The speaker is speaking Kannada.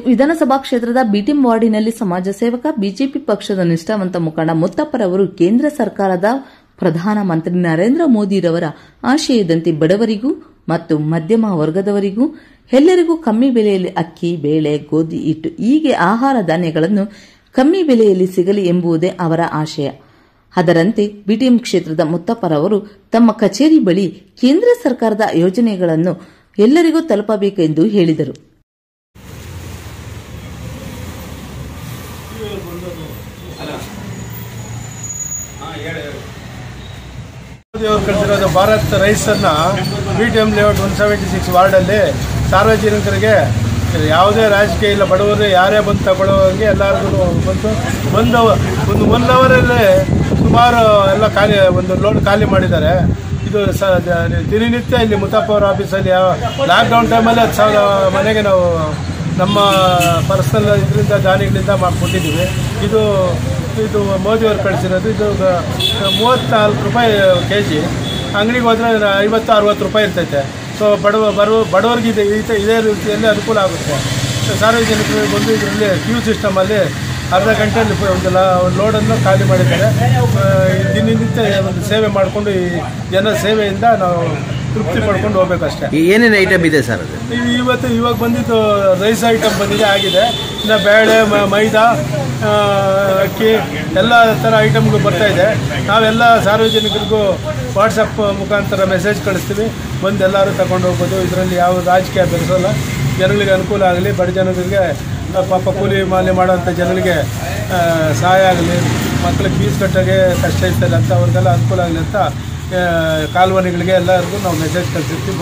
ವಿಧಾನಸಭಾ ಕ್ಷೇತ್ರದ ಬಿಟಿಎಂ ವಾರ್ಡಿನಲ್ಲಿ ಸಮಾಜ ಸೇವಕ ಬಿಜೆಪಿ ಪಕ್ಷದ ನಿಷ್ಠಾವಂತ ಮುಖಂಡ ಮುತ್ತಪ್ಪರವರು ಕೇಂದ್ರ ಸರ್ಕಾರದ ಪ್ರಧಾನಮಂತ್ರಿ ನರೇಂದ್ರ ಮೋದಿರವರ ಆಶಯದಂತೆ ಬಡವರಿಗೂ ಮತ್ತು ಮಧ್ಯಮ ವರ್ಗದವರಿಗೂ ಎಲ್ಲರಿಗೂ ಕಮ್ಮಿ ಬೆಲೆಯಲ್ಲಿ ಅಕ್ಕಿ, ಬೇಳೆ, ಗೋಧಿ ಹಿಟ್ಟು ಹೀಗೆ ಆಹಾರ ಧಾನ್ಯಗಳನ್ನು ಕಮ್ಮಿ ಬೆಲೆಯಲ್ಲಿ ಸಿಗಲಿ ಎಂಬುದೇ ಅವರ ಆಶಯ. ಅದರಂತೆ ಬಿಟಿಎಂ ಕ್ಷೇತ್ರದ ಮುತ್ತಪ್ಪರವರು ತಮ್ಮ ಕಚೇರಿ ಬಳಿ ಕೇಂದ್ರ ಸರ್ಕಾರದ ಯೋಜನೆಗಳನ್ನು ಎಲ್ಲರಿಗೂ ತಲುಪಬೇಕೆಂದು ಹೇಳಿದರು. ಅವರು ಕಳಿಸಿರೋದು ಭಾರತ್ ರೈಸ್ ಅನ್ನ ಬಿಟಿಎಂ ಲೇಔಟ್ 176 ವಾರ್ಡಲ್ಲಿ ಸಾರ್ವಜನಿಕರಿಗೆ ಯಾವುದೇ ರಾಜಕೀಯ ಇಲ್ಲ, ಬಡವರು ಯಾರೇ ಬಂದು ತಗೊಳ್ಳೋಂಗೆ ಎಲ್ಲರಿಗೂ ಒಂದು 1 ಅವರಲ್ಲೇ ಸುಮಾರು ಎಲ್ಲ ಖಾಲಿ, ಒಂದು ಲೋಡ್ ಖಾಲಿ ಮಾಡಿದ್ದಾರೆ. ಇದು ದಿನನಿತ್ಯ ಇಲ್ಲಿ ಮುತ್ತಪ್ಪ ಅವರ ಆಫೀಸಲ್ಲಿ ಲಾಕ್ಡೌನ್ ಟೈಮಲ್ಲಿ 10,000 ಮನೆಗೆ ನಾವು ನಮ್ಮ ಪರ್ಸನಲ್ ಇದರಿಂದ ದಾನಿಗಳಿಂದ ಮಾಡಿಕೊಟ್ಟಿದ್ದೀವಿ. ಇದು ಮೋದಿಯವರು ಕಳಿಸಿರೋದು. ಇದು 34 ರೂಪಾಯಿ kg. ಅಂಗಡಿಗೆ ಹೋದರೆ 50-60 ರೂಪಾಯಿ ಇರ್ತೈತೆ. ಸೊ ಬಡವರಿಗೆ ಇದೇ ರೀತಿಯಲ್ಲಿ ಅನುಕೂಲ ಆಗುತ್ತೆ. ಸಾರ್ವಜನಿಕರಿಗೆ ಬಂದು ಇದರಲ್ಲಿ ಕ್ಯೂ ಸಿಸ್ಟಮಲ್ಲಿ ಅರ್ಧ ಗಂಟೆಯಲ್ಲಿ ಒಂದು ಲೋಡನ್ನು ಖಾಲಿ ಮಾಡಿದ್ದಾರೆ. ದಿನನಿತ್ಯ ಒಂದು ಸೇವೆ ಮಾಡಿಕೊಂಡು ಈ ಜನ ಸೇವೆಯಿಂದ ನಾವು ತೃಪ್ತಿ ಪಡ್ಕೊಂಡು ಹೋಗ್ಬೇಕಷ್ಟೇ. ಏನೇನು ಐಟಮ್ ಇದೆ ಸರ್? ಇವಾಗ ಬಂದಿದ್ದು ರೈಸ್ ಐಟಮ್ ಬಂದಿದೆ, ಆಗಿದೆ. ಇನ್ನು ಬೇಳೆ, ಮೈದಾ, ಅಕ್ಕಿ ಎಲ್ಲ ಥರ ಐಟಮ್ಗಳು ಬರ್ತಾಯಿದೆ. ನಾವೆಲ್ಲ ಸಾರ್ವಜನಿಕರಿಗೂ ವಾಟ್ಸಪ್ ಮುಖಾಂತರ ಮೆಸೇಜ್ ಕಳಿಸ್ತೀವಿ, ಬಂದು ಎಲ್ಲರೂ ತಗೊಂಡು ಹೋಗ್ಬೋದು. ಇದರಲ್ಲಿ ಯಾವ ರಾಜಕೀಯ ಬೆಳೆಸೋಲ್ಲ. ಜನಗಳಿಗೆ ಅನುಕೂಲ ಆಗಲಿ, ಬಡ ಜನರಿಗೆ, ಪಾಪ ಕೂಲಿ ಮಾಲಿ ಮಾಡೋಂಥ ಜನರಿಗೆ ಸಹಾಯ ಆಗಲಿ, ಮಕ್ಕಳಿಗೆ ಫೀಸ್ ಕಟ್ಟೋಕ್ಕೆ ಕಷ್ಟ ಇರ್ತದೆ ಅಂತ ಅವ್ರಿಗೆಲ್ಲ ಅನುಕೂಲ ಆಗಲಿ ಅಂತ ಕಾಲೋನಿಗಳಿಗೆ ಎಲ್ಲರಿಗೂ ನಾವು ಮೆಸೇಜ್ ಕಳಿಸಿರ್ತೀವಿ.